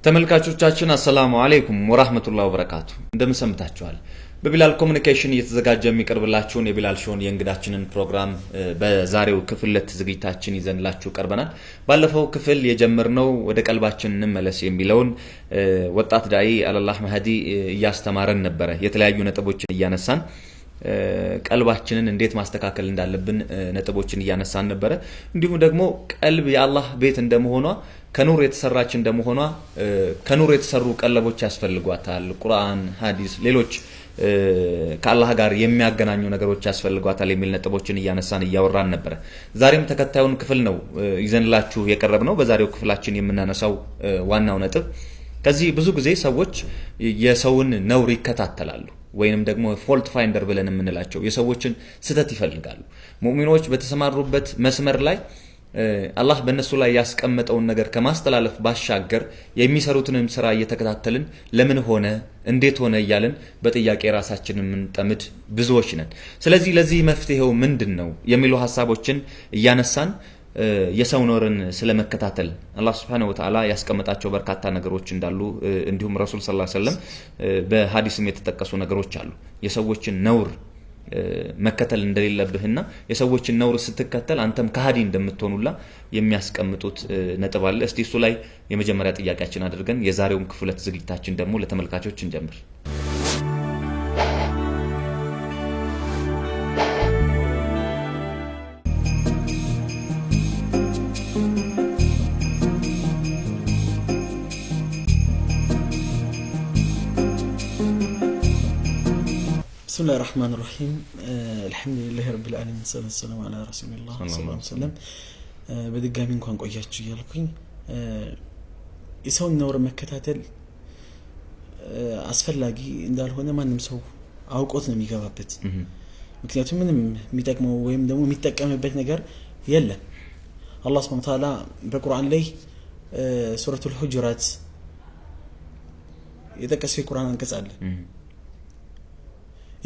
ተመልካቾቻችን አሰላሙ አለይኩም ወራህመቱላሂ ወበረካቱ እንደምን ሰምታችኋል በቢላል ኮሙኒኬሽን እየተዘጋጀ የሚቀርብላችሁን የቢላል ሾን የእንግዳችንን ፕሮግራም በዛሬው ክፍል ዝግጅታችን ይዘንላችሁ ቀርበናል ባለፈው ክፍል የጀመርነው ወደ ቀልባችን እንመለስ የሚለውን ወጣት ዳኢ አላህ መህዲ ያስተማረን ነበር የተለያዩ ነጥቦችን ያነሳን ቀልባችንን እንዴት ማስተካከል እንዳለብን ነጥቦችን ያነሳን ነበር እንዲሁም ደግሞ ቀልብ የአላህ ቤት እንደመሆኗ ከኑር የተሰራች እንደመሆኗ ከኑር የተሰሩ ቀለቦች ያስፈልጓታል ቁርአን ሐዲስ ሌሎች ከአላህ ጋር የሚያገናኙ ነገሮች ያስፈልጓታል የሚል ነጥቦችን ያነሳን ያወራን ነበር ዛሬም ተከታዩን ክፍል ነው ይዘንላችሁ የቀረብነው በዛሬው ክፍላችን የምናነሳው ዋናው ነጥብ ከዚህ ብዙ ጊዜ ሰዎች የሰውን ነውር ይከታተላሉ ወይንም ደግሞ ፎልት ፋይንደር ብለን የምንላቸው የሰዎችን ስተት ይፈልጋሉ ሙእሚኖች በተሰማሩበት መስመር ላይ አላህ በእነሱ ላይ ያስቀመጠውን ነገር ከማስተላለፍ ባሻገር የሚሰሩትንም ስራ እየተከታተልን ለምን ሆነ እንዴት ሆነ ይያልን በጥያቄ ራሳችንን ምንጠምድ ብዙዎች ነን ስለዚህ ለዚህ መፍትሄው ምንድነው የሚሉ ሐሳቦችን ያነሳን የሰው ኖርን ስለመከታተል አላህ Subhanahu Wa Ta'ala ያስቀመጣቸው በርካታ ነገሮች እንዳሉ እንዲሁም ረሱል ሰለላሁ ዐለይሂ ወሰለም በሐዲስም የተጠቀሱ ነገሮች አሉ የሰዎችን ነውር መከተል እንደሌለብህና የሰዎችን ነውር ስትከተል አንተም ከሃዲ እንደምትሆኑላ የሚያስቀምጡት ነጥብ አለ እስቲ እሱ ላይ የመጀመሪያ ጥያቄያችን አድርገን የዛሬውን ክፍል ዝግጅታችን ደግሞ ለተመልካቾች እንጀምር بسم الله الرحمن الرحيم الحمد لله رب العالمين والصلاه والسلام على رسول الله صلى الله عليه وسلم በድጋሚ እንኳን ቆያችሁ ይልኩኝ የሰውን ነውር መከታተል አስፈላጊ እንዳልሆነ ማንም ሰው አውቆት ነው የሚገባበት ምክንያቱም ምንም የሚጠቅመው ወይም ደግሞ የሚጠቀምበት ነገር የለም አላህ Subhanahu Wa Ta'ala በቁርአን ላይ ሱረቱል ሁጁራት የተቀሰው የቁርአን አንቀጽ አለ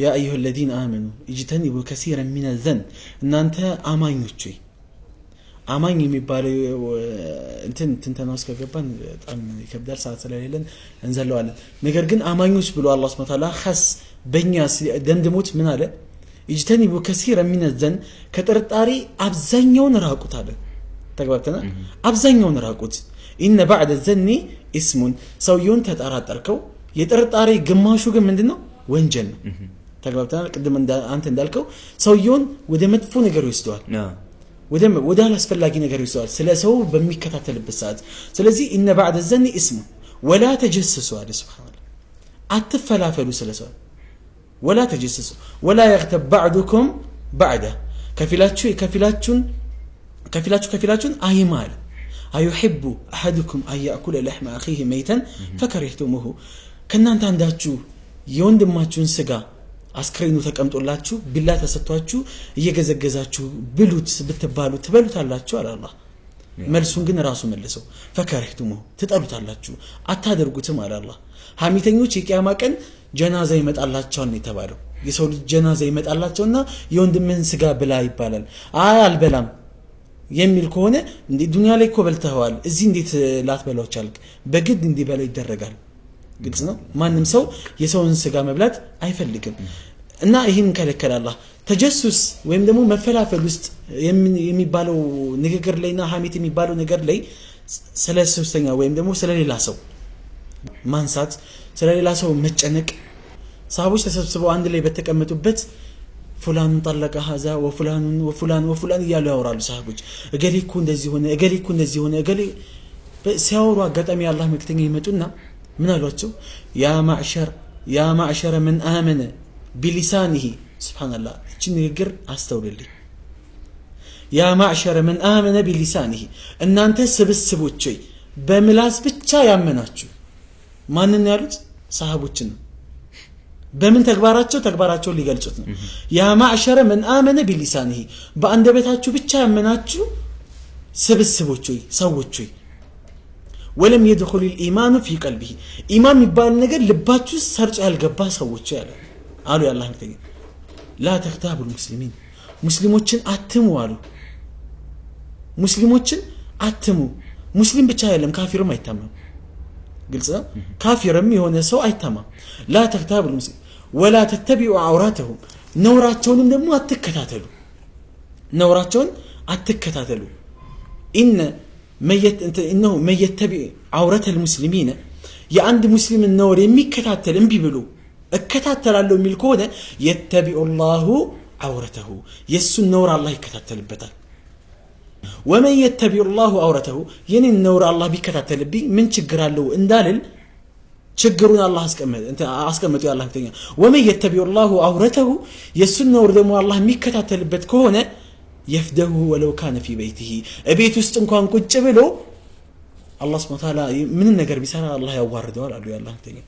يا أيها الذين آمنوا اجتنبوا كثيرا من الذن ان انت አማኞች አማኝ የሚባለው እንተናውስ ከገባን በጣም ይከብዳል ሰዓት ስለሌለን እንዘለዋለን ነገር ግን አማኞች ብሎ አላህ Subhanahu Wa Ta'ala خاص በእኛ ደምድሞት ምን አለ اجتنبوا كثيرا من الذن ከጥርጣሬ አብዛኛውን ራቁት አለ ተግባብተና አብዛኛውን ራቁት ان بعد الذن اسم ሰውየውን ተጠራጠርከው የጥርጣሬ ግማሹ ግን ምንድነው ወንጀል ነው ተግባብተናል ቅድም አንተ እንዳልከው ሰውየውን ወደ መጥፎ ነገር ይወስደዋል ወደ አላስፈላጊ ነገር ይወስደዋል ስለ ሰው በሚከታተልበት ሰዓት ስለዚህ ان بعد الذن اسم ولا تجسسوا على سبحان الله አትፈላፈሉ ስለ ሰው ولا تجسسوا ولا يغتب بعضكم بعضا ከፊላችሁን አይማል ايحب احدكم ان ياكل لحم اخيه ميتا فكرهتموه ከናንተ አንዳችሁ የወንድማችሁን ስጋ አስክሬኑ ተቀምጦላችሁ ቢላ ተሰጥቷችሁ እየገዘገዛችሁ ብሉት ብትባሉ ትበሉታላችሁ አለ አላህ መልሱን ግን ራሱ መልሰው ፈከረህቱሙ ትጠሉታላችሁ አታደርጉትም አለ አላህ ሐሚተኞች የቂያማ ቀን ጀናዛ ይመጣላቸዋል ነው የተባለው የሰው ልጅ ጀናዛ ይመጣላቸውና የወንድምህን ስጋ ብላ ይባላል አልበላም የሚል ከሆነ እንዴ ዱንያ ላይ ኮበልተዋል እዚህ እንዴት ላትበላው ቻልክ በግድ እንዲበላ ይደረጋል ግልጽ ነው ማንም ሰው የሰውን ስጋ መብላት አይፈልግም እና ይሄን ከለከለ አላህ ተጀሱስ ወይም ደግሞ መፈላፈል ውስጥ የሚባለው ንግግር ላይና ሐሜት የሚባለው ነገር ላይ ስለ ሶስተኛ ወይም ደግሞ ስለ ሌላ ሰው ማንሳት ስለ ሌላ ሰው መጨነቅ ሰሃቦች ተሰብስበው አንድ ላይ በተቀመጡበት ፉላን ጠለቀ ሀዛ ወፉላን እያሉ ያወራሉ ሰሃቦች እገሌ እኮ እንደዚህ ሆነ እገሌ ሲያወሩ አጋጣሚ አላህ መልእክተኛ ይመጡና من قالوا يا معشر من آمن بلسانه سبحان الله እቺ ንግግር አስተውልልኝ يا معشر من آمن بلسانه እናንተ ስብስቦች በምላስ ብቻ ያመናችሁ ማንን ያሉት ሰሃቦችን በምን ተግባራቸው ሊገልጹት ነው يا معشر من آمن بلسانه በአንደበታችሁ ብቻ ያመናችሁ ስብስቦች ሰዎች ولم يدخل الايمان في قلبه ايمان የሚባል ነገር ልባችሁ ሰርጾ ያልገባ ሰዎች አሉ ያላህ እንግዲህ لا تغتابوا المسلمين ሙስሊሞችን አትሙ አሉ ሙስሊሞችን አትሙ ሙስሊም ብቻ አይደለም ካፊርም አይታመም قلت كافرم يهون سو أيتما لا تغتابوا المسلمين ولا تتبعوا عوراتهم نوراتهم دمو أتكتاتلو نوراتهم أتكتاتلو إنه من يتبع عورات المسلمين يا عند مسلم النور يمكتاتل انبي بلو اكتاتل له ملكونه يتبع الله عورته يسو النور الله يكتاتل بتال ومن يتبع الله عورته ين النور الله بيكتاتل بي من شجرالو اندالل شجرون الله اسكمت يا الله تاني ومن يتبع الله عورته يسو النور دمو الله ميكتاتل بت كونه يفده ولو كان في بيته ابيت وسط انكان ቁጭ ብሎ الله سبحانه وتعالى من النجر بيسرى الله يوارده قالوا يا الله تاني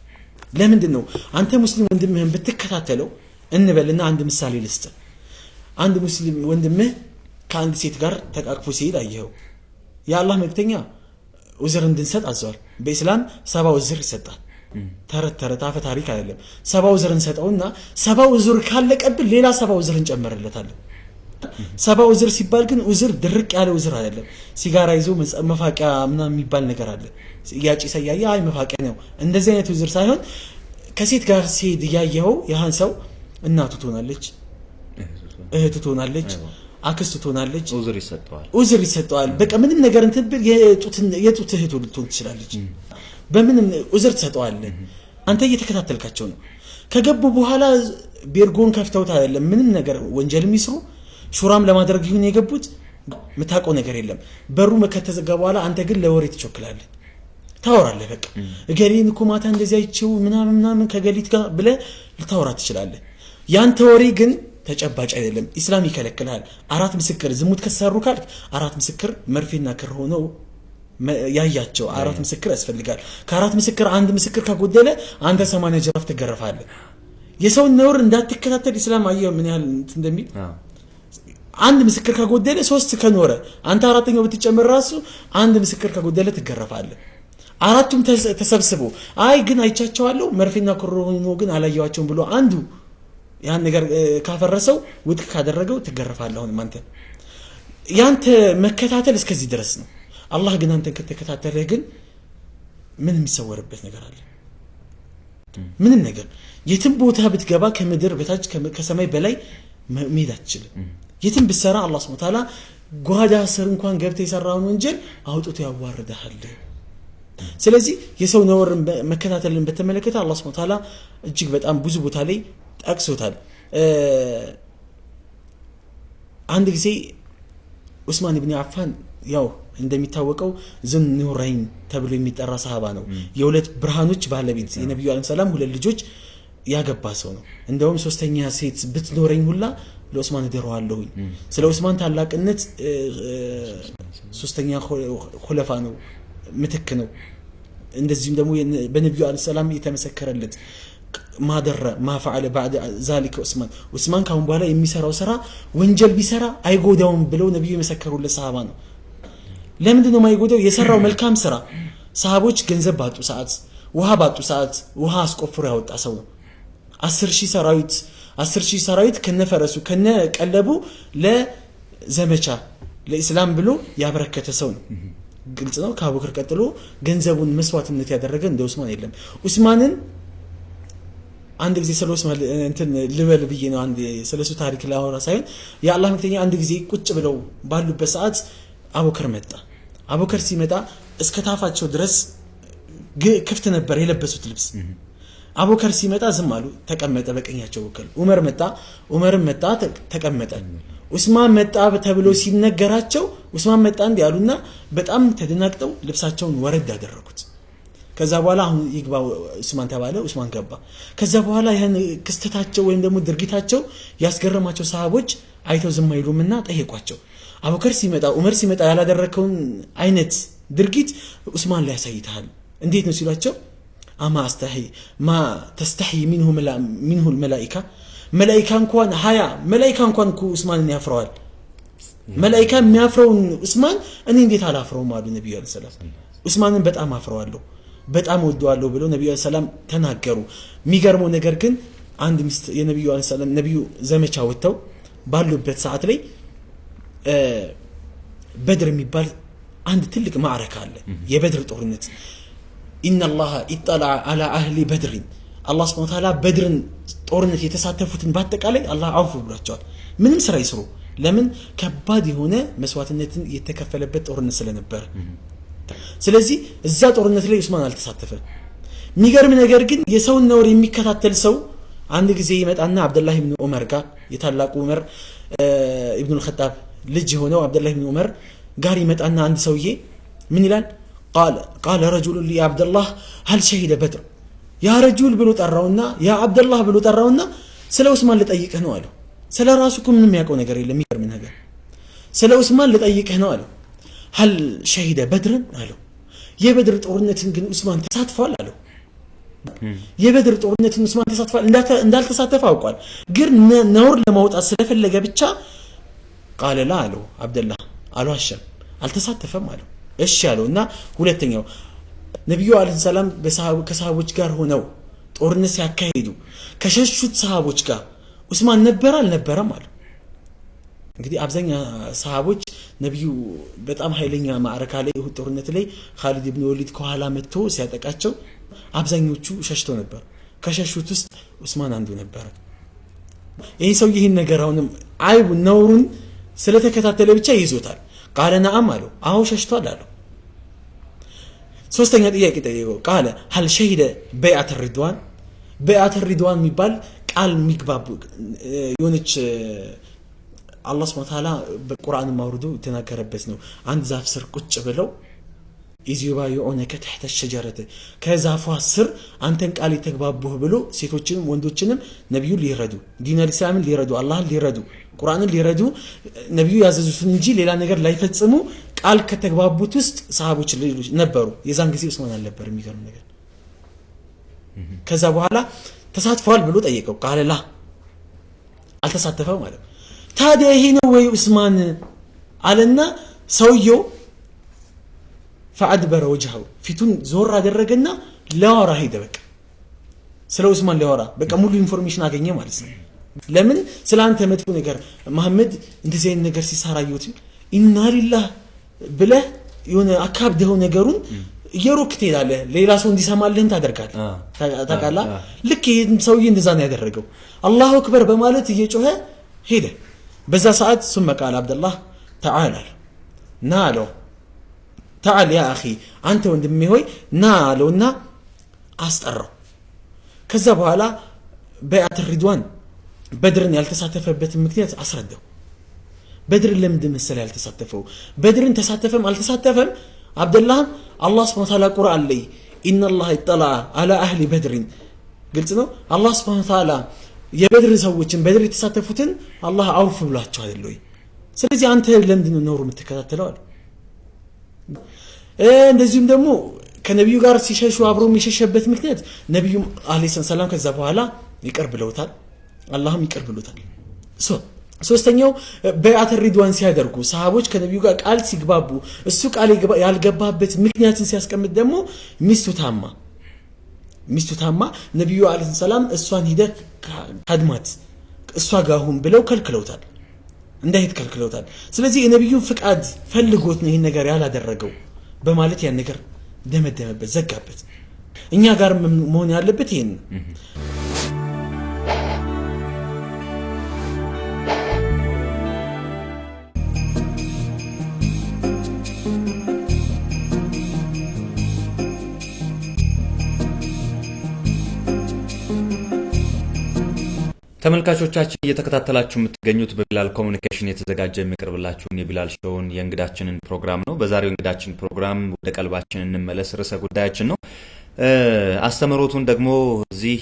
ለምንድን ነው አንተ ሙስሊም ወንድምህን ብትከታተለው እንበልና አንድ ምሳሌ ልስጥ አንድ ሙስሊም ወንድምህ ከአንድ ሴት ጋር ተቃቅፎ ሲሄድ አየኸው የአላህ መልእክተኛ ዑዝር እንድንሰጥ አዘዋል በእስላም 70 ዑዝር ይሰጣል ተረት አፈ ታሪክ አይደለም 70 ዑዝር እንሰጠውና 70 ዑዝር ካለቀብን ሌላ 70 ዑዝር እንጨምርለታለን 70 ዑዝር ሲባል ግን ዑዝር ድርቅ ያለ ዑዝር አይደለም ሲጋራ ይዞ መፋቂያ ምናምን የሚባል ነገር አለ ያጪ ሰያያ አይ መፋቂያ ነው እንደዚህ አይነት ዑዝር ሳይሆን ከሴት ጋር ሲሄድ ያየኸው ያህን ሰው እናቱ ትሆናለች እህቱ ትሆናለች አክስቱ ትሆናለች ዑዝር ይሰጠዋል በቃ ምንም ነገር እንትን የጡት እህቱ ልትሆን ትችላለች በምንም ዑዝር ትሰጠዋለህ አንተ እየተከታተልካቸው ነው ከገቡ በኋላ ቤርጎን ከፍተውት አይደለም ምንም ነገር ወንጀል የሚስሩ ሹራም ለማድረግ ይሁን የገቡት መታቆ ነገር የለም በሩ ከተዘጋ በኋላ አንተ ግን ለወሬ ትቾክላለህ ታወራለህ በቃ እገሊን እኮ ማታ እንደዚህ አይቼው ምናምን ከገሊት ጋር ብለ ልታወራ ትችላለህ ያንተ ወሬ ግን ተጨባጭ አይደለም ኢስላም ይከለክላል አራት ምስክር ዝሙት ከሰሩ ካልክ አራት ምስክር መርፌና ክር ሆነው ያያቸው አራት ምስክር ያስፈልጋል ከአራት ምስክር አንድ ምስክር ከጎደለ አንተ 80 ጅራፍ ትገረፋለህ የሰው ነውር እንዳትከታተል ኢስላም አየው ምን ያህል እንደሚል አንድ ምስክር ከጎደለ 3 ከኖረ አንተ አራተኛው ብትጨምር ራሱ አንድ ምስክር ከጎደለ ትገረፋለህ አራቱም ተሰብስበው አይ ግን አይቻቸዋለሁ መርፌና ክር ሆኖ ግን አላየዋቸውም ብሎ አንዱ ያን ነገር ካፈረሰው ውድቅ ካደረገው ትገረፋለህ አሁን አንተ ያንተ መከታተል እስከዚህ ድረስ ነው አላህ ግን አንተን ከተከታተለ ግን ምን የሚሰወርበት ነገር አለ ምንም ነገር የትም ቦታ ብትገባ ከምድር በታች ከሰማይ በላይ መሄድ አትችልም የትም ብትሰራ አላህ Subhanahu Wa Ta'ala ጓዳ ስር እንኳን ገብተ የሰራውን ወንጀል አውጥቶ ያዋርዳል ስለዚህ የሰው ነውር መከታተልን በተመለከተ አላህ Subhanahu Wa Ta'ala እጅግ በጣም ብዙ ቦታ ላይ ጠቅሶታል አንድ ጊዜ ዑስማን ኢብኑ አፋን ያው እንደሚታወቀው ዝኑረይን ተብሎ የሚጠራ ሰሃባ ነው የሁለት ብርሃኖች ባለቤት የነብዩ አለይሂ ሰላም ሁለት ልጆች ያገባ ሰው ነው እንደውም ሶስተኛ ሴት ብትኖረኝ ሁላ ለዑስማን ደረዋለሁ ስለ ዑስማን ታላቅነት ሶስተኛ ኹለፋ ነው ምትክ ነው እንደዚህም ደግሞ በነብዩ አለይሂ ሰላም የተመሰከረለት ማደረ ማፈዓለ بعد ذلك ዑስማን ካሁን በኋላ የሚሰራው ስራ ወንጀል ቢሰራ አይጎዳውም ብለው ነብዩ የመሰከሩለት ሰሃባ ነው ለምንድን ነው የማይጎዳው የሰራው መልካም ስራ ሰሃቦች ገንዘብ ባጡ ሰዓት ውሃ ባጡ ሰዓት ውሃ አስቆፍሮ ያወጣ ሰው ነው 10000 ሰራዊት ከነፈረሱ ከነቀለቡ ለዘመቻ ለኢስላም ብሎ ያበረከተ ሰው ነው ግልጽ ነው ከአቡበክር ቀጥሎ ገንዘቡን መስዋዕትነት ያደረገ እንደ ዑስማን የለም ዑስማንን አንድ ጊዜ ሰለውስ እንትን ልበል ብዬ ነው አንድ ስለሱ ታሪክ ላወራ ሳይሆን የአላህ መልእክተኛ አንድ ጊዜ ቁጭ ብለው ባሉበት ሰዓት አቡበክር መጣ አቡበክር ሲመጣ እስከ ታፋቸው ድረስ ክፍት ነበር የለበሱት ልብስ አቡበክር ሲመጣ ዝም አሉ ተቀመጠ በቀኛቸው በኩል ዑመርም መጣ ተቀመጠ ዑስማን መጣ ተብሎ ሲነገራቸው ዑስማን መጣ እንዴ ያሉና በጣም ተደናቅጠው ልብሳቸውን ወረድ ያደረጉት ከዛ በኋላ አሁን ይግባው ዑስማን ተባለ ዑስማን ገባ ከዛ በኋላ ያን ክስተታቸው ወይም ደግሞ ድርጊታቸው ያስገረማቸው ሰሃቦች አይተው ዝም አይሉምና ጠየቋቸው አቡበክር ሲመጣ ዑመር ሲመጣ ያላደረከውን አይነት ድርጊት ዑስማን ላይ ያሳይታል እንዴት ነው ሲሏቸው አማ አስተሂ ማ ተስተሂ منه الملائكه መላእክት እንኳን ሃያ መላእክት እንኳን ዑስማንን ያፍረዋል መላእክት የሚያፍረውን ዑስማን እኔ እንዴት አላፍረውም አሉ ነብዩ ሰለላሁ ዐለይሂ ወሰለም ዑስማንን በጣም አፍረዋለሁ በጣም ወደዋለሁ ብለው ነብዩ ሰላም ተናገሩ የሚገርመው ነገር ግን አንድ ሚስት የነብዩ ሰላም ነብዩ ዘመቻ ወጥተው ባሉበት ሰዓት ላይ በድር የሚባል አንድ ትልቅ ማዕረካ አለ የበድር ጦርነት إن الله اطلع على أهل بدر الله سبحانه وتعالى بدر ጦርነት የተሳተፉትን ባጠቃላይ አላህ አውፍ ብሏቸዋል ምንም ስራ ይስሩ ለምን ከባድ የሆነ መስዋዕትነትን የተከፈለበት ጦርነት ስለነበር ስለዚህ እዛ ጦርነት ላይ ዑስማን አልተሳተፈም የሚገርም ነገር ግን የሰውን ነውር የሚከታተል ሰው አንድ ጊዜ ይመጣና አብዱላህ ኢብኑ ዑመር ጋር የታላቁ ዑመር ኢብኑ الخطاب ልጅ ሆነው አብዱላህ ኢብኑ ዑመር ጋር ይመጣና አንድ ሰውዬ ምን ይላል قال رجل لي عبد الله هل شهد بدر يا رجل ብሎ ጠራውና ያ አብዱላህ ብሎ ጠራውና ስለ ዑስማን ልጠይቅህ ነው አለው ስለ ራሱ ምንም የሚያውቀው ነገር የለም የሚገርም ነገር ስለ ዑስማን ልጠይቅህ ነው አለው هل شهد بدر አለው የበድር ጦርነትን ግን ዑስማን ተሳትፏል አለው የበድር ጦርነትን ዑስማን ተሳትፏል እንዳልተሳተፈ አውቋል ግን ነውር ለማውጣት ስለፈለገ ብቻ قال لا አለው አብዱላህ አልዋሸም አልተሳተፈም አለው እሺ አለውና ሁለተኛው ነብዩ አለይሂ ሰላም ከሰሃቦች ጋር ሆነው ጦርነት ሲያካሂዱ ከሸሹት ሰሃቦች ጋር ዑስማን ነበር አልነበረም አለ እንግዲህ አብዛኛው ሰሃቦች ነብዩ በጣም ኃይለኛ ማዕረካ ላይ ጦርነት ላይ ኻሊድ ኢብኑ ወሊድ ከኋላ መጥቶ ሲያጠቃቸው አብዛኞቹ ሸሽተው ነበር ከሸሹት ውስጥ ዑስማን አንዱ ነበር ይሄ ሰው ይሄን ነገር አሁንም አይቡ ነውሩን ስለተከታተለ ብቻ ይዞታል قال نعم አለው አው ሸሽቷል አለው ሶስተኛ ጥያቄ ጠየቀው قال هل شهد بيعة الرضوان የሚባል ቃል የሚግባቡ የሆነች አላህ Subhanahu Wa Ta'ala በቁርአን ማውርዶ ተናገረበት ነው አንድ ዛፍ ስር ቁጭ ብለው ይዩባዩኡነከ تحت الشجرة ከዛፏ ስር አንተን ቃል ይተግባቡህ ብሎ ሴቶችንም ወንዶችንም ነብዩ ሊረዱ ዲን አልእስላምን ሊረዱ አላህን ሊረዱ ቁርአንን ሊረዱ ነብዩ ያዘዙትን እንጂ ሌላ ነገር ላይፈጽሙ ቃል ከተግባቡት ውስጥ ሰሃቦች ነበሩ የዛን ጊዜ ዑስማን አልነበር የሚገርም ነገር ከዛ በኋላ ተሳትፏል ብሎ ጠየቀው قال لا አልተሳተፈም ማለት ታዲያ ይሄ ነው ወይ ዑስማን አለና ሰውየው فأدبر وجهه ፊቱን ዞር አደረገና ላወራ ሄደ በቃ ስለ ዑስማን ላወራ በቃ ሙሉ ኢንፎርሜሽን አገኘ ማለት ነው ለምን ስላንተ መጥፎ ነገር መሐመድ እንደዚህ አይነት ነገር ሲሳራዩት ኢና ሊላህ ብለህ የሆነ አካብደው ነገሩን የሮክ ትሄዳለህ ሌላ ሰው እንዲሰማልህን ታደርጋለህ ታቃላ ልክ ይሄን ሰውዬ እንደዛ ነው ያደረገው አላሁ አክበር በማለት እየጮኸ ሄደ በዛ ሰዓት ثم قال عبد الله تعالى ናለው تعال يا اخي አንተ ወንድሜ ሆይ ናለውና አስጠራው ከዛ በኋላ በአት الرضوان بدرن ያልተሳተፈበት ምክንያት አስረዳው بدرን ለምንድን መሰለ ያልተሳተፈው بدرን ተሳተፈም አልተሳተፈም አብዱላህ አላህ Subhanahu Wa Ta'ala ቁርአን ላይ ان الله اطلع على اهل بدر ግልጽ ነው አላህ Subhanahu Wa Ta'ala የበድር ሰዎችን بدر የተሳተፉትን አላህ አውፍ ብሏቸው አይደል ወይ ስለዚህ አንተ ለምንድን ነው ኖሩ የምትከታተለው እንደዚህም ደግሞ ከነብዩ ጋር ሲሸሹ አብሮ የሚሸሸበት ምክንያት ነብዩ አለይሂ ሰላም ከዛ በኋላ ይቅር ብለውታል አላህም ይቅር ብሎታል ሶስተኛው በአት الرضوان ሲያደርጉ ሰሃቦች ከነብዩ ጋር ቃል ሲግባቡ እሱ ቃል ያልገባበት ምክንያትን ሲያስቀምጥ ደግሞ ሚስቱ ታማ ነብዩ አለይሂ ሰላም እሷን ሂደህ ካድማት እሷ ጋር ሁን ብለው ከልክለውታል እንዳይት ከልክለውታል ስለዚህ የነብዩን ፍቃድ ፈልጎት ነው ይሄን ነገር ያላደረገው በማለት ያን ነገር ደመደመበት ዘጋበት እኛ ጋር መሆን ያለበት ይሄን ተመልካቾቻችን እየተከታተላችሁ የምትገኙት በቢላል ኮሙኒኬሽን የተዘጋጀ የሚቀርብላችሁን የቢላል ሾውን የእንግዳችንን ፕሮግራም ነው በዛሬው እንግዳችን ፕሮግራም ወደ ቀልባችን እንመለስ ርዕሰ ጉዳያችን ነው አስተምሮቱን ደግሞ እዚህ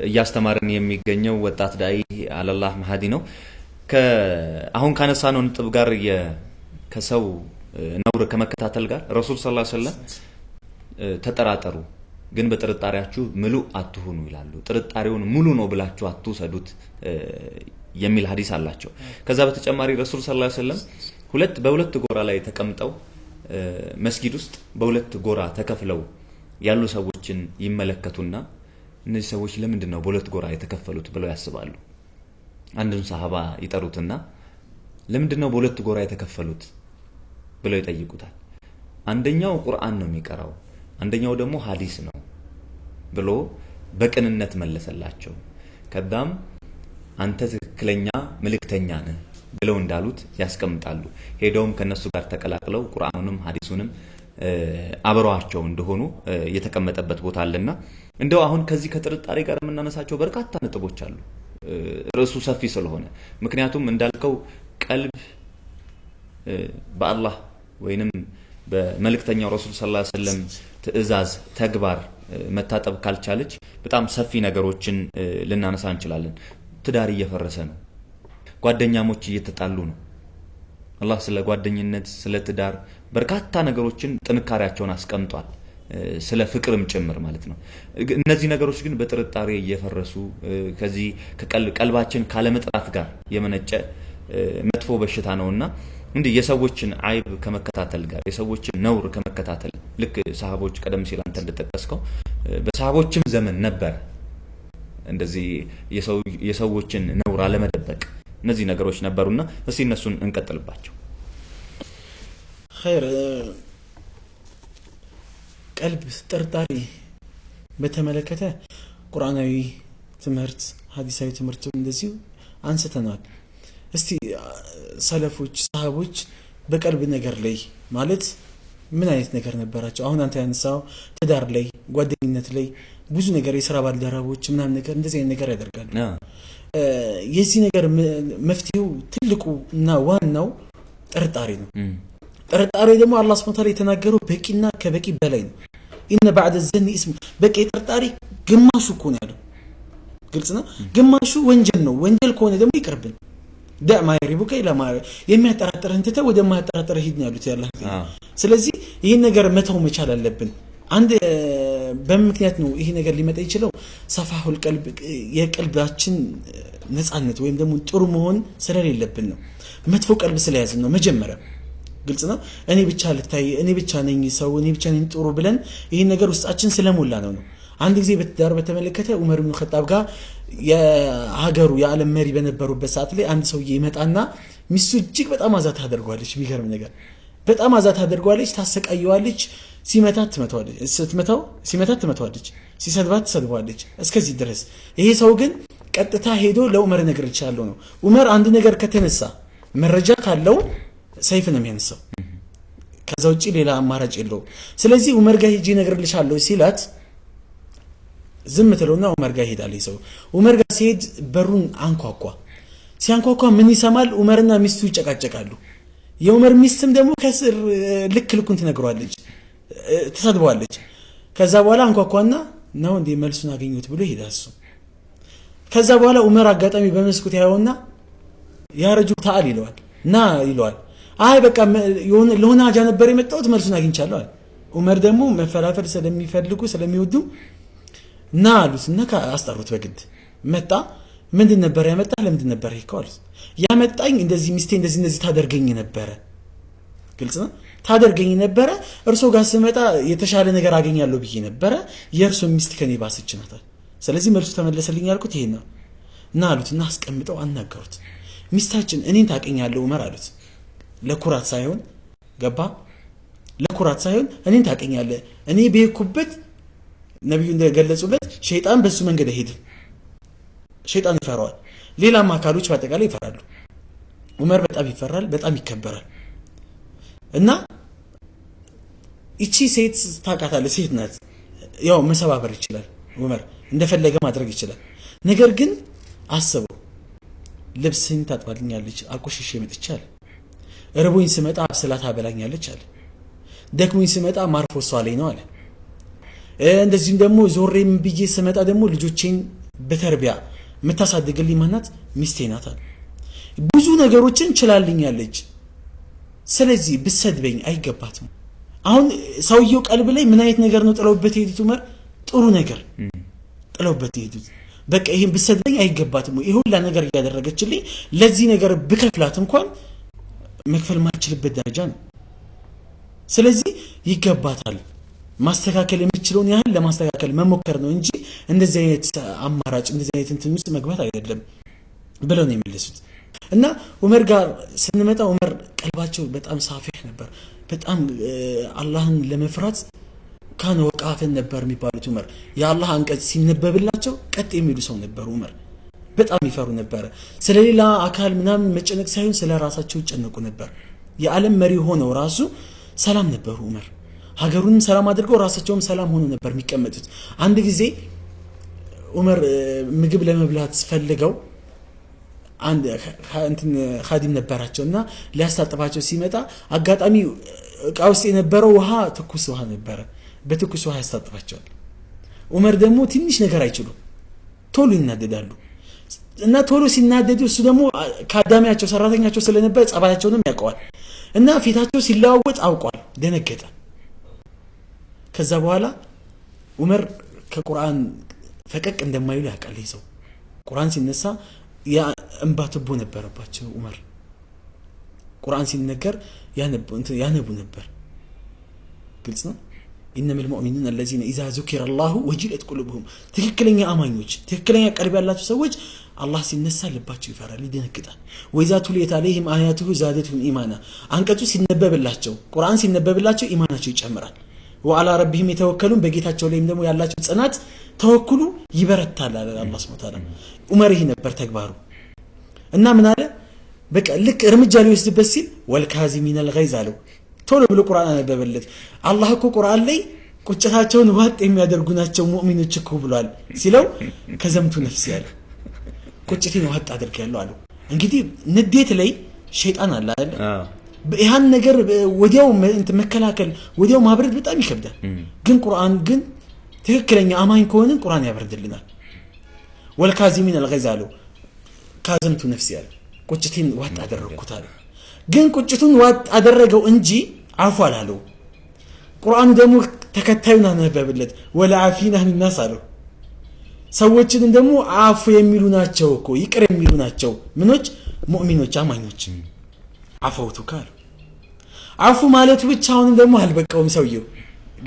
እያስተማረን የሚገኘው ወጣት ዳኢ አላህ መሃዲ ነው አሁን ካነሳነው ነጥብ ጋር ከሰው ነውር ከመከታተል ጋር ረሱል ሰለላሁ ዐለይሂ ወሰለም ተጠራጠሩ ግን በጥርጣሬያችሁ ሙሉ አትሁኑ ይላሉ ጥርጣሬውን ሙሉ ነው ብላችሁ አትውሰዱት የሚል ሐዲስ አላቸው ከዛ በተጨማሪ ረሱል ሰለላሁ ዐለይሂ ወሰለም በሁለት ጎራ ላይ ተቀምጠው መስጊድ ውስጥ በሁለት ጎራ ተከፍለው ያሉ ሰዎችን ይመለከቱና እነዚህ ሰዎች ለምንድን ነው በሁለት ጎራ የተከፈሉት ብለው ያስባሉ አንዱን ሰሃባ ይጠሩትና ለምንድን ነው በሁለት ጎራ የተከፈሉት ብለው ይጠይቁታል አንደኛው ቁርአን ነው የሚቀራው አንደኛው ደግሞ ሐዲስ ነው ብሎ በቅንነት መለሰላቸው ከዛም አንተ ትክክለኛ መልእክተኛ ነህ ብለው እንዳሉት ያስቀምጣሉ ሄደውም ከነሱ ጋር ተቀላቅለው ቁርአኑንም ሐዲሱንም አብረዋቸው እንደሆኑ የተቀመጠበት ቦታ አለና እንደው አሁን ከዚህ ከጥርጣሬ ጋር የምናነሳቸው በርካታ ነጥቦች አሉ ርዕሱ ሰፊ ስለሆነ ምክንያቱም እንዳልከው ቀልብ በአላህ ወይንም በመልእክተኛው ረሱል ሰለላሁ ዐለይሂ ወሰለም ትእዛዝ ተግባር መታጠብ ካልቻለች በጣም ሰፊ ነገሮችን ልናነሳ እንችላለን ትዳር እየፈረሰ ነው ጓደኛሞች እየተጣሉ ነው አላህ ስለ ጓደኝነት ስለ ትዳር በርካታ ነገሮችን ጥንካሬያቸውን አስቀምጧል ስለ ፍቅርም ጭምር ማለት ነው እነዚህ ነገሮች ግን በጥርጣሬ እየፈረሱ ከዚህ ከቀልባችን ካለመጥራት ጋር የመነጨ መጥፎ በሽታ ነውና እንዴ የሰዎችን አይብ ከመከታተል ጋር የሰዎችን ነውር ከመከታተል ልክ ሰሃቦች ቀደም ሲል አንተ እንደተጠቀስከው በሰሃቦችም ዘመን ነበር እንደዚህ የሰዎችን ነውር አለመደበቅ እነዚህ ነገሮች ነበሩና እስቲ እነሱን እንቀጥልባቸው خير ቀልብ ጥርጣሬ በተመለከተ ቁርአናዊ ትምህርት ሐዲሳዊ ትምህርት እንደዚህ አንስተናል እስቲ ሰለፎች ሰሃቦች በቀልብ ነገር ላይ ማለት ምን አይነት ነገር ነበራቸው አሁን አንተ ያነሳው ትዳር ላይ ጓደኝነት ላይ ብዙ ነገር የሥራ ባልደረቦች ምናምን ነገር እንደዚህ አይነት ነገር ያደርጋሉ የዚህ ነገር መፍትሄው ትልቁና ዋናው ጥርጣሬ ነው ጥርጣሬ ደግሞ አላህ Subhanahu Wa Ta'ala የተናገረው በቂና ከበቂ በላይ ነው ኢነ بعد الظن اسم በቂ ጥርጣሬ ግማሹ እኮ ነው ያለው ግልጽ ነው ግማሹ ወንጀል ነው ወንጀል ከሆነ ደግሞ ይቅርብን دع ما يريبك الى ما የሚያጠራጥርህን ተተ ወደ ማያጠራጥርህ ሂድ ነው ያሉት ያላህ ስለዚህ ይሄን ነገር መተው መቻል አለብን አንድ በምክንያት ነው ይሄ ነገር ሊመጣ ይችላል ሰፋሁል ቀልብ የቀልባችን ነፃነት ወይም ደግሞ ጥሩ መሆን ስለሌለብን ነው መጥፎ ቀልብ ስለያዝን ነው መጀመሪያ ግልጽ ነው እኔ ብቻ ልታይ እኔ ብቻ ነኝ ሰው እኔ ብቻ ነኝ ጥሩ ብለን ይሄን ነገር ውስጣችን ስለሞላ ነው አንድ ጊዜ በትዳር በተመለከተ ዑመር ኢብኑ ኸጣብ ጋር የሀገሩ የዓለም መሪ በነበሩበት ሰዓት ላይ አንድ ሰውዬ ይመጣና ሚስቱ እጅግ በጣም አዛት አድርጓለች የሚገርም ነገር በጣም አዛት አድርጓለች ታሰቃየዋለች ሲመታት ትመታዋለች ሲመታት ትመታዋለች ሲሰድባት ትሰድባለች እስከዚህ ድረስ ይሄ ሰው ግን ቀጥታ ሄዶ ለዑመር ነገር ይቻላል ነው ዑመር አንድ ነገር ከተነሳ መረጃ ካለው ሰይፍ ነው የሚያነሳው ከዛ ውጪ ሌላ አማራጭ የለው ስለዚህ ዑመር ጋር ሂጂ ነገር ልሻለሁ ሲላት ዝም ትለውና ዑመር ጋር ሄዳል ይሰው ዑመር ጋር ሲሄድ በሩን አንኳኳ ሲያንኳኳ ምን ይሰማል ዑመርና ሚስቱ ይጨቃጨቃሉ የዑመር ሚስትም ደግሞ ከስር ልኩን ትነግሯለች ተሰድባለች ከዛ በኋላ አንኳኳና ነው እንዴ መልሱን አገኙት ብሎ ይሄዳሱ ከዛ በኋላ ዑመር አጋጣሚ በመስኮት ያየውና ያ ረጁል ተዓል ይለዋል ና ይለዋል አይ በቃ ለሆነ አጃ ነበር የመጣሁት መልሱን አግኝቻለሁ አለ ዑመር ደግሞ መፈላፈል ስለሚፈልጉ ስለሚወዱ ና አሉትና አስጠሩት በግድ መጣ ምንድን ነበር ያመጣ ለምንድን ነበር ይካል ያመጣኝ እንደዚህ ሚስቴ እንደዚህ ታደርገኝ ነበር ግልጽ ነው ታደርገኝ ነበር እርሶ ጋር ስመጣ የተሻለ ነገር አገኛለሁ ብዬ ነበር የእርሶ ሚስት ከኔ ባሰች ናት ስለዚህ መልሱ ተመለሰልኝ ያልኩት ይሄ ነው ና አሉትና አስቀምጠው አናገሩት ሚስታችን እኔን ታቀኛለህ ዑመር አሉት ለኩራት ሳይሆን ገባ ለኩራት ሳይሆን እኔን ታቀኛለህ እኔ በየኩበት ነብዩ እንደገለጹለት ሸይጣን በሱ መንገድ አይሄድም ሸይጣን ይፈራዋል ሌላም አካሎች በአጠቃላይ ይፈራሉ ዑመር በጣም ይፈራል በጣም ይከበራል እና እቺ ሴት ታቃታለህ ሴት ናት ያው መሰባበር ይችላል ዑመር እንደፈለገ ማድረግ ይችላል ነገር ግን አስበው ልብስን ታጥባልኛለች አቆሽሼ መጥቻል እርቦኝ ስመጣ አብስላት አበላኛለች አለ ደክሞኝ ስመጣ ማርፎሷ ላይ ነው አለ እንደዚህም ደግሞ ዞሬም ብዬ ስመጣ ደግሞ ልጆቼን በተርቢያ መታሳደግልኝ ማናት ሚስቴ ናት አለ ብዙ ነገሮችን ችላልኛለች ስለዚህ ብሰድበኝ አይገባትም አሁን ሰውየው ቀልብ ላይ ምን አይነት ነገር ነው ጥለውበት የሄዱት ዑመር ጥሩ ነገር ጥለውበት የሄዱት በቃ ይሄን ብሰድበኝ አይገባትም ይሄ ሁሉ ነገር ያደረገችልኝ ለዚህ ነገር ብከፍላት እንኳን መክፈል ማልችልበት ደረጃ ነው ስለዚህ ይገባታል ማስተካከል የሚችለውን ያህል ለማስተካከል መሞከር ነው እንጂ እንደዚህ አይነት አማራጭ እንደዚህ አይነት እንትን ውስጥ መግባት አይደለም ብለው ነው የሚመለሱት እና ዑመር ጋር ስንመጣ ዑመር ቀልባቸው በጣም ሳፊህ ነበር በጣም አላህን ለመፍራት ካነ ወቃፈን ነበር የሚባሉት ዑመር የአላህ አንቀጽ ሲነበብላቸው ቀጥ የሚሉ ሰው ነበሩ ዑመር በጣም ይፈሩ ነበር ስለሌላ አካል ምናምን መጨነቅ ሳይሆን ስለ ራሳቸው ይጨነቁ ነበር የዓለም መሪ ሆነው ራሱ ሰላም ነበሩ ዑመር ሀገሩንም ሰላም አድርገው ራሳቸውም ሰላም ሆኖ ነበር የሚቀመጡት አንድ ጊዜ ዑመር ምግብ ለመብላት ፈልገው አንድ ኻዲም ነበራቸውና ሊያስታጥባቸው ሲመጣ አጋጣሚ እቃው ውስጥ የነበረው ውሃ ትኩስ ውሃ ነበር በትኩስ ውሃ ያስታጥባቸዋል ዑመር ደግሞ ትንሽ ነገር አይችሉም ቶሎ ይናደዳሉ እና ቶሎ ሲናደዱ እሱ ደግሞ ካዳሚያቸው ሰራተኛቸው ስለነበር ጸባያቸውንም ያውቀዋል እና ፊታቸው ሲለዋወጥ አውቋል ደነገጠ ከዛ በኋላ ዑመር ከቁርአን ፈቀቅ እንደማይሉ ያውቃል ይዘው ቁርአን ሲነሳ ያ እንባ ትቦ ነበረባቸው ዑመር ቁርአን ሲነገር ያነቡ ነበር ግልጽ ነው إنما المؤمنون الذين إذا ذكر الله وجلت قلوبهم تككلኛ አማኞች تككلኛ ቀልብ ያላቸው ሰዎች አላህ ሲነሳ ልባቸው ይፈራል ይደነግጣል وإذا تليت عليهم آياته زادتهم إيمانا አንቀጹ ሲነበብላቸው ቁርአን ሲነበብላቸው ኢማናቸው ይጨምራል وعلى ربهم يتوكلون በጌታቸው ላይም ደግሞ ያላቸው ጽናት ተወኩሉ ይበረታል አለ አላህ Subhanahu Wa Ta'ala ዑመር ይሄ ነበር ተግባሩ እና ምን አለ በቃ ልክ እርምጃ ሊወስድበት ሲል ወልካዚሚን الغيظ አለው ቶሎ ብሎ ቁርአን አነበበለት አላህ እኮ ቁርአን ላይ ቁጭታቸውን ዋጥ የሚያደርጉ ናቸው ሙእሚኖች እኮ ብሏል ሲለው ከዘምቱ ነፍስ ያለ ቁጭቴን ዋጥ አድርጋለሁ አለው እንግዲህ ንዴት ላይ ሸይጣን አለ አይደል በያን ነገር ወዲያው መከላከል ወዲያው ማብረድ በጣም ይከብዳል ግን ቁርአን ግን ትክክለኛ አማኝ ከሆነ ቁርአን ያበርድልናል ወልካዚሚን الغيظ አለው ካዘምቱ ነፍስ ያለ ቁጭቴን ዋጥ አደረኩት አለ ግን ቁጭቱን ዋጥ አደረገው እንጂ አፉ አላለው ቁርአን ደግሞ ተከታዩን አነበበለት ወለዓፊና الناس አለው ሰዎችን ደግሞ አፉ የሚሉ ናቸው እኮ ይቅር የሚሉ ናቸው ምኖች ሙእሚኖች አማኞች አፈውቱ ካሉ አፉ ማለቱ ብቻውን ደግሞ አልበቃውም ሰውየው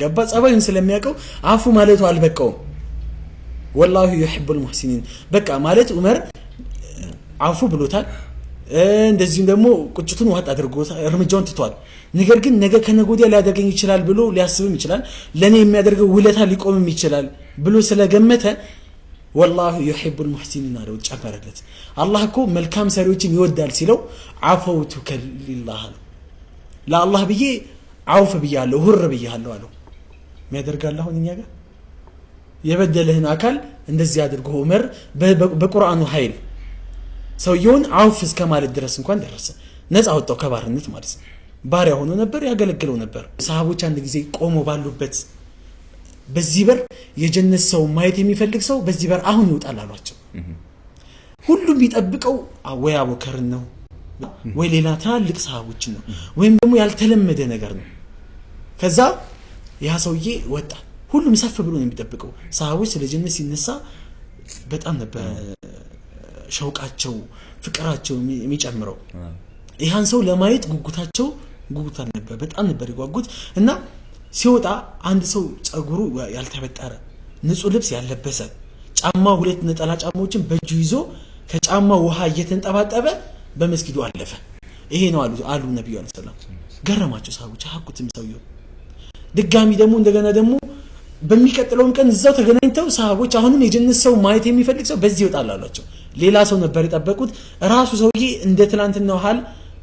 ገባ ጸባዩን ስለሚያውቀው አፉ ማለቱ አልበቃውም والله يحب المحسنين በቃ ማለት ዑመር አፉ ብሎታል እንደዚህም ደግሞ ቁጭቱን ዋጥ አድርጎ እርምጃውን ትቷል ነገር ግን ነገ ከነጎዲያ ሊያደርገኝ ይችላል ብሎ ሊያስብም ይችላል ለኔ የሚያደርገው ውለታ ሊቆምም ይችላል ብሎ ስለገመተ والله يحب المحسنين አለው ጨመረለት አላህ እኮ መልካም ሰሪዎችን ይወዳል ሲለው አፈውቱከ ሊላህ ለአላህ ብዬ አውፍ ብያለሁ ሁር ብያለሁ አለው የሚያደርጋል አሁን እኛ ጋር የበደለህን አካል እንደዚህ አድርጎ ዑመር በቁርአኑ ኃይል ሰውየውን አውፍ እስከማለት ድረስ እንኳን ደረሰ ነፃ ወጣው ከባርነት ማለት ነው ባሪያ ሆኖ ነበር ያገለግለው ነበር ሰሃቦች አንድ ጊዜ ቆሞ ባሉበት በዚህ በር የጀነት ሰው ማየት የሚፈልግ ሰው በዚህ በር አሁን ይወጣል አሏቸው ሁሉም ቢጠብቀው ወይ አቡበክር ነው ወይ ሌላ ታልቅ ሰሃቦች ነው ወይም ደግሞ ያልተለመደ ነገር ነው ከዛ ያ ሰውዬ ወጣ ሁሉም ሰፍ ብሎ ነው የሚጠብቀው ሰሃቦች ስለ ጀነት ሲነሳ በጣም ነበር ሸውቃቸው ፍቅራቸው የሚጨምረው ይሄን ሰው ለማየት ጉጉታ ነበር በጣም ነበር ይጓጉት እና ሲወጣ አንድ ሰው ጸጉሩ ያልተበጠረ ንጹህ ልብስ ያለበሰ ጫማ ሁለት ነጠላ ጫማዎችን በእጁ ይዞ ከጫማው ውሃ እየተንጠባጠበ በመስጊዱ አለፈ ይሄ ነው አሉ ነብዩ ሰለላሁ ዐለይሂ ወሰለም ገረማቸው ሰሃቦች አቁትም ሰውየው ድጋሚ ደግሞ እንደገና ደግሞ በሚቀጥለውም ቀን እዛው ተገናኝተው ሰሃቦች አሁንም የጀነት ሰው ማየት የሚፈልግ ሰው በዚህ ይወጣል አሏቸው ሌላ ሰው ነበር የጠበቁት ራሱ ሰውዬ እንደ ትላንትናው ሐል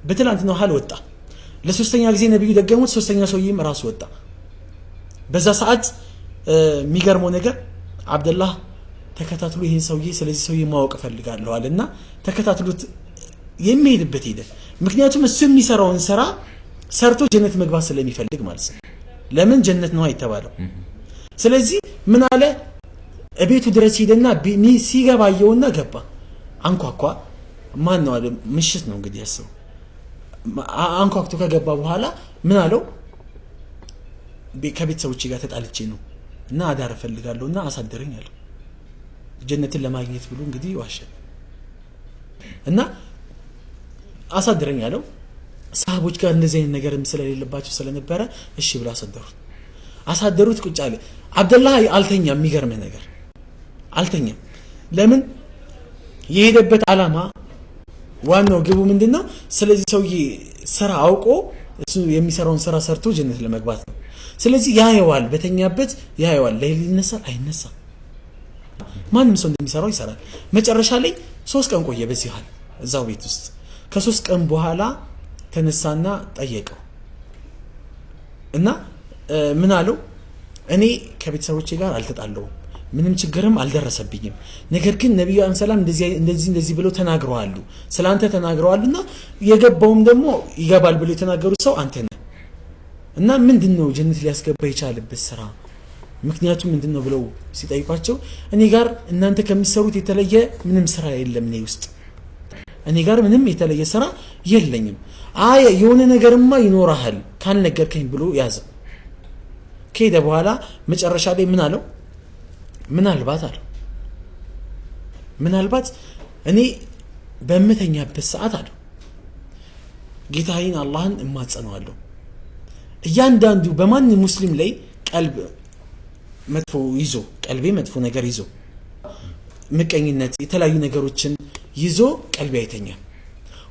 በትላንትናው ሐል ወጣ ለሶስተኛ ጊዜ ነብዩ ደገሙት ሶስተኛ ሰውዬም ራሱ ወጣ በዛ ሰዓት የሚገርመው ነገር አብደላህ ተከታትሎ ይሄን ሰውዬ ስለዚህ ሰውዬ ማወቅ ፈልጋለሁ አለና ተከታትሎት የሚሄድበት ሄደ ምክንያቱም እሱ የሚሰራውን ስራ ሰርቶ ጀነት መግባት ስለሚፈልግ ማለት ነው ለምን ጀነት ነው አይተባለው ስለዚህ ምን አለ እቤቱ ድረስ ሄደና ሲገባየውና ገባ አንኳኳ ማን ነው አለ ምሽት ነው እንግዲህ ያሰው አንኳኩቶ ከገባ በኋላ ምን አለው ከቤተሰቦቼ ጋር ተጣልቼ ነው እና አዳር ፈልጋለሁና አሳደረኝ አለ ጀነትን ለማግኘት ብሎ እንግዲህ ዋሸ እና አሳደረኝ አለው ሰሃቦች ጋር እንደዚህ አይነት ነገር ስለሌለባቸው ስለነበረ እሺ ብሎ አሳደሩት ቁጭ አለ አብደላህ አልተኛም የሚገርም ነገር አልተኛም ለምን የሄደበት አላማ ዋናው ግቡ ምንድነው ስለዚህ ሰውዬ ስራ አውቆ እሱ የሚሰራውን ስራ ሰርቶ ጀነት ለመግባት ነው ስለዚህ ያየዋል በተኛበት ያየዋል ለይል ይነሳል አይነሳም ማንም ሰው እንደሚሰራው ይሰራል መጨረሻ ላይ 3 ቀን ቆየ በዚህ ሐል እዛው ቤት ውስጥ ከ3 ቀን በኋላ ተነሳና ጠየቀው እና ምን አለው እኔ ከቤተሰቦቼ ጋር አልተጣለውም ምንም ችግርም አልደረሰብኝም ነገር ግን ነብዩ ሰላም እንደዚህ ብለው ተናግረዋል ስላንተ ተናግረዋልና የገባውም ደግሞ ይገባል ብለው የተናገሩት ሰው አንተ ነህ እና ምንድነው ጀነት ሊያስገባ የቻለበት ስራ ምክንያቱም ምንድነው ብለው ሲጠይቋቸው እኔ ጋር እናንተ ከምትሰሩት የተለየ ምንም ስራ የለም እኔ ውስጥ እኔ ጋር ምንም የተለየ ስራ የለኝም የሆነ ነገርማ ይኖርሃል ካልነገርከኝ ብሎ ያዘ ከሄደ በኋላ መጨረሻ ላይ ምን አለው ምናልባት እኔ በመተኛበት ሰዓት አለው ጌታዬን አላህን እማጸነዋለሁ እያንዳንዱ በማን ሙስሊም ላይ ቀልብ መጥፎ ይዞ ቀልቤ መጥፎ ነገር ይዞ ምቀኝነት የተለያዩ ነገሮችን ይዞ ቀልቤ አይተኛም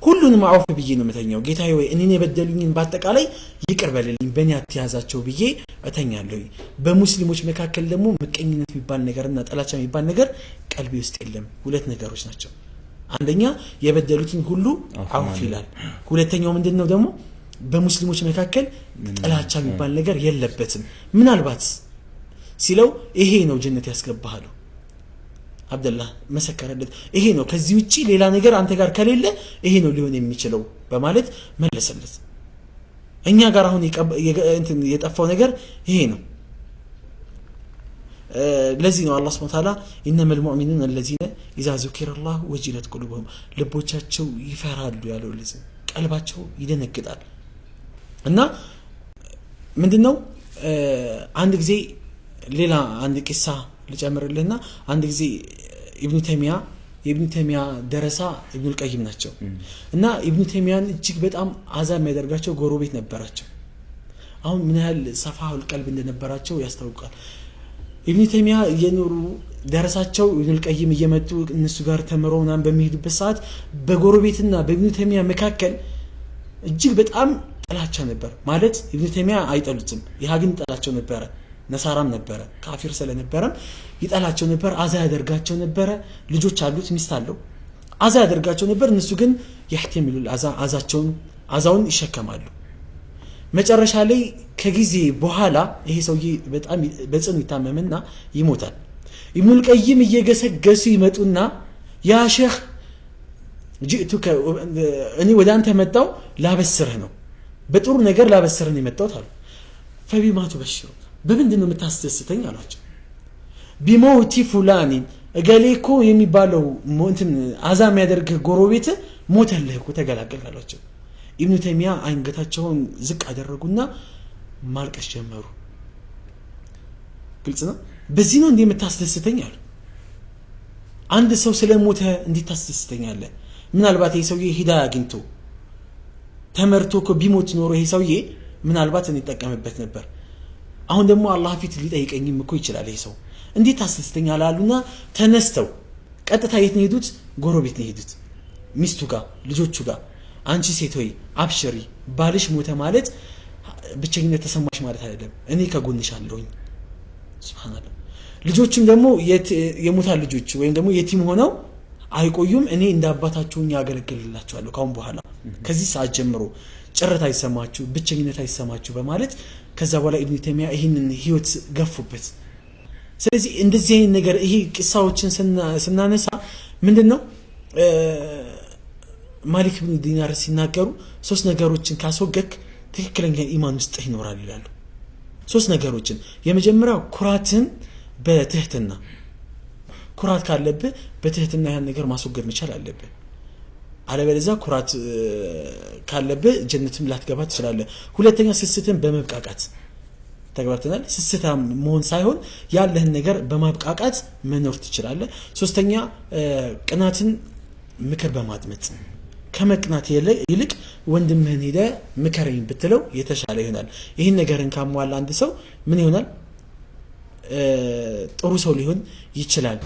ሁሉንም አውፍ ብዬ ነው መተኛው ጌታዬ ወይ እኔን የበደሉኝን በአጠቃላይ ይቅር በልልኝ በእኔ አትያዛቸው ብዬ እተኛለሁ በሙስሊሞች መካከል ደግሞ ምቀኝነት የሚባል ነገርና ጥላቻ የሚባል ነገር ቀልቤ ውስጥ የለም ሁለት ነገሮች ናቸው አንደኛ የበደሉትን ሁሉ አውፍ ይላል ሁለተኛው ምንድነው ደግሞ በሙስሊሞች መካከል ጥላቻ የሚባል ነገር የለበትም ምናልባት ሲለው ይሄ ነው ጀነት ያስገባሃሉ አብደላህ መሰከረለት ይሄ ነው ከዚህ ውጪ ሌላ ነገር አንተ ጋር ከሌለ ይሄ ነው ሊሆን የሚችለው በማለት መለሰለት እኛ ጋር አሁን የጠፋው ነገር ይሄ ነው ለዚህ ነው አላህ Subhanahu Wa Ta'ala ኢነመል ሙእሚኑን الذين اذا ذكر الله وجلت قلوبهم ልቦቻቸው ይፈራሉ ያለው ለዚህ ቀልባቸው ይደነግጣል እና ምንድነው አንድ ጊዜ ሌላ አንድ ቂሳ ልጨምርልህና አንድ ጊዜ ኢብኑ ተይሚያ ደረሳ ኢብኑ القيم ናቸው እና ኢብኑ ተይሚያን እጅግ በጣም አዛ የሚያደርጋቸው ጎረቤት ነበራቸው አሁን ምን ያህል ሰፋው ቀልብ እንደነበራቸው ያስታውቃል ኢብኑ ተይሚያ የኑሩ ደረሳቸው ኢብኑ القيم እየመጡ እነሱ ጋር ተመረውናን በሚሄዱበት ሰዓት በጎረቤትና በኢብኑ ተይሚያ መካከል እጅግ በጣም ጥላቻ ነበር ማለት ኢብኑ ተይሚያ አይጠሉትም ይሃ ግን ጥላቻው ነበር ነሳራም ነበር ካፊር ስለነበረ ይጣላቸው ነበር አዛ ያደርጋቸው ነበር ልጆች አሉት ሚስት አለው አዛ ያደርጋቸው ነበር እነሱ ግን ይህተሚሉ አዛውን ይሸከማሉ መጨረሻ ላይ ከጊዜ በኋላ ይሄ ሰውዬ በጣም በጽኑ ይታመምና ይሞታል ኢብኑ القيم እየገሰገሱ ይመጡና ያ ሼክ ጂቱከ እኔ ወደ አንተ መጣው ላበስርህ ነው በጥሩ ነገር ላበስርህ ነው የመጣው ታሉ ፈቢማ ተበሽሩ በምንድነው የምታስደስተኝ አላቸው ቢሞቲ ፉላኒ እገሌኮ የሚባለው እንትን አዛም ያደርግ ጎረቤት ሞተልህ እኮ ተገላገልክ አላቸው ኢብኑ ተይሚያ አንገታቸውን ዝቅ አደረጉና ማልቀስ ጀመሩ ግልጽ ነው በዚህ ነው እንዴ የምታስደስተኝ አሉ አንድ ሰው ስለሞተ እንዴት ታስደስተኛለህ ምናልባት ይሄ ሰውዬ ሂዳያ አግኝቶ ተመርቶ እኮ ቢሞት ኖሮ ይሄ ሰውዬ ምናልባት እንጠቀምበት ነበር አሁን ደግሞ አላህ ፊት ሊጠይቀኝም እኮ ይችላል ይሄ ሰው እንዴት ታስደስተኛል አሉና ተነስተው ቀጥታ የት ነው ሄዱት ጎረቤት ነው ሄዱት ሚስቱ ጋር ልጆቹ ጋር አንቺ ሴት ሆይ አብሽሪ ባልሽ ሞተ ማለት ብቸኝነት ተሰማሽ ማለት አይደለም እኔ ከጎንሽ አለሁኝ ሱብሃንአላህ ልጆችም ደግሞ የሞታል ልጆች ወይም ደግሞ የቲም ሆነው አይቆዩም እኔ እንደ አባታቸውኝ ያገለግልላቸዋለሁ ካሁን በኋላ ከዚህ ሰዓት ጀምሮ ጭረት አይሰማችሁ ብቸኝነት አይሰማችሁ በማለት ከዛ በኋላ ኢብኑ ተይሚያ ይሄንን ህይወት ገፉበት ስለዚህ እንደዚህ አይነት ነገር ይሄ ቂሳዎችን ስናነሳ ምንድነው ማሊክ ኢብኑ ዲናር ሲናገሩ 3 ነገሮችን ካስወገክ ትክክለኛ ኢማን ውስጥ ይኖራል ይላሉ 3 ነገሮችን የመጀመሪያው ኩራትን በትህትና ኩራት ካለብህ በትህትና ያን ነገር ማስወገድ መቻል አለብህ አለበለዚያ ኩራት ካለብህ ጀነትም ላትገባ ትችላለህ ሁለተኛ ስስትን በመብቃቃት ተግባርተናል ስስታም መሆን ሳይሆን ያለህን ነገር በማብቃቃት መኖር ትችላለህ ሶስተኛ ቅናትን ምክር በማጥመጥ ከመቅናት ይልቅ ወንድምህን ሄደ ምከረኝ ብትለው የተሻለ ይሆናል ይሄን ነገርን ካሟላ አንድ ሰው ምን ይሆናል ጥሩ ሰው ሊሆን ይችላል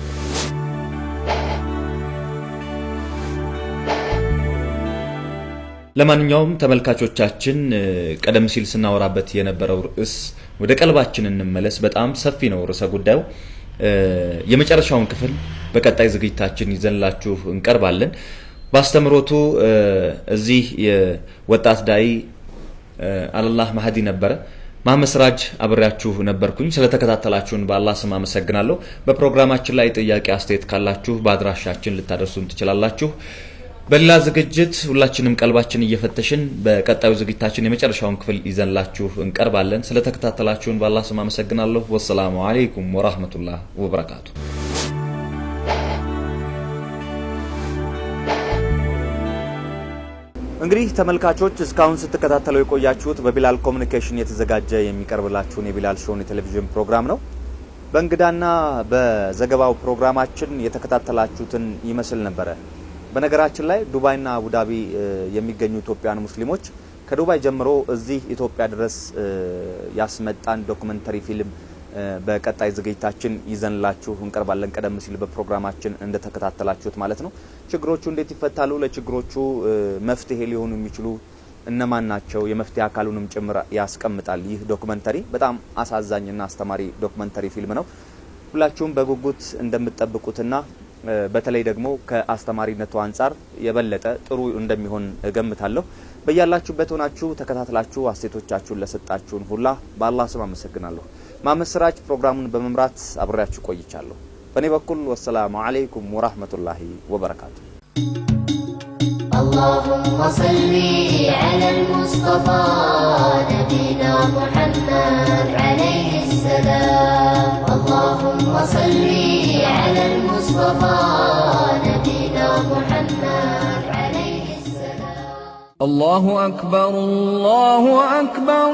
ለማንኛውም ተመልካቾቻችን ቀደም ሲል ስናወራበት የነበረው ርዕስ ወደ ቀልባችን እንመለስ። በጣም ሰፊ ነው ርዕሰ ጉዳዩ። የመጨረሻውን ክፍል በቀጣይ ዝግጅታችን ይዘንላችሁ እንቀርባለን። ባስተምሮቱ እዚህ የወጣት ዳኢ አላህ ማህዲ ነበረ መሐመድ ስራጅ አብሬያችሁ ነበርኩኝ። ስለተከታተላችሁን በአላህ ስም አመሰግናለሁ። በፕሮግራማችን ላይ ጥያቄ አስተያየት ካላችሁ በአድራሻችን ልታደርሱን ትችላላችሁ። በሌላ ዝግጅት ሁላችንም ቀልባችን እየፈተሽን በቀጣዩ ዝግጅታችን የመጨረሻውን ክፍል ይዘንላችሁ እንቀርባለን። ስለተከታተላችሁን በአላህ ስም አመሰግናለሁ። ወሰላሙ አለይኩም ወራህመቱላህ ወበረካቱ። እንግዲህ ተመልካቾች እስካሁን ስትከታተሉ የቆያችሁት በቢላል ኮሙኒኬሽን የተዘጋጀ የሚቀርብላችሁን የቢላል ሾው የቴሌቪዥን ፕሮግራም ነው። በእንግዳና በዘገባው ፕሮግራማችን የተከታተላችሁትን ይመስል ነበረ። በነገራችን ላይ ዱባይና አቡዳቢ የሚገኙ ኢትዮጵያውያን ሙስሊሞች ከዱባይ ጀምሮ እዚህ ኢትዮጵያ ድረስ ያስመጣን ዶክመንተሪ ፊልም በቀጣይ ዝግጅታችን ይዘንላችሁ እንቀርባለን። ቀደም ሲል በፕሮግራማችን እንደተከታተላችሁት ማለት ነው። ችግሮቹ እንዴት ይፈታሉ፣ ለችግሮቹ መፍትሄ ሊሆኑ የሚችሉ እነማን ናቸው፣ የመፍትሄ አካሉንም ጭምር ያስቀምጣል። ይህ ዶክመንተሪ በጣም አሳዛኝና አስተማሪ ዶክመንተሪ ፊልም ነው። ሁላችሁም በጉጉት እንደምትጠብቁትና በተለይ ደግሞ ከአስተማሪነቱ አንፃር የበለጠ ጥሩ እንደሚሆን እገምታለሁ። በያላችሁበት ሆናችሁ ተከታትላችሁ አስተያየቶቻችሁን ለሰጣችሁን ሁላ በአላህ ስም አመሰግናለሁ። መሐመድ ስራጅ ፕሮግራሙን በመምራት አብሬያችሁ ቆይቻለሁ። በእኔ በኩል ወሰላሙ አለይኩም ወራህመቱላሂ ወበረካቱ። اللهم صل على المصطفى نبينا محمد عليه السلام. اللهم صل على المصطفى نبينا محمد عليه السلام. الله أكبر الله أكبر.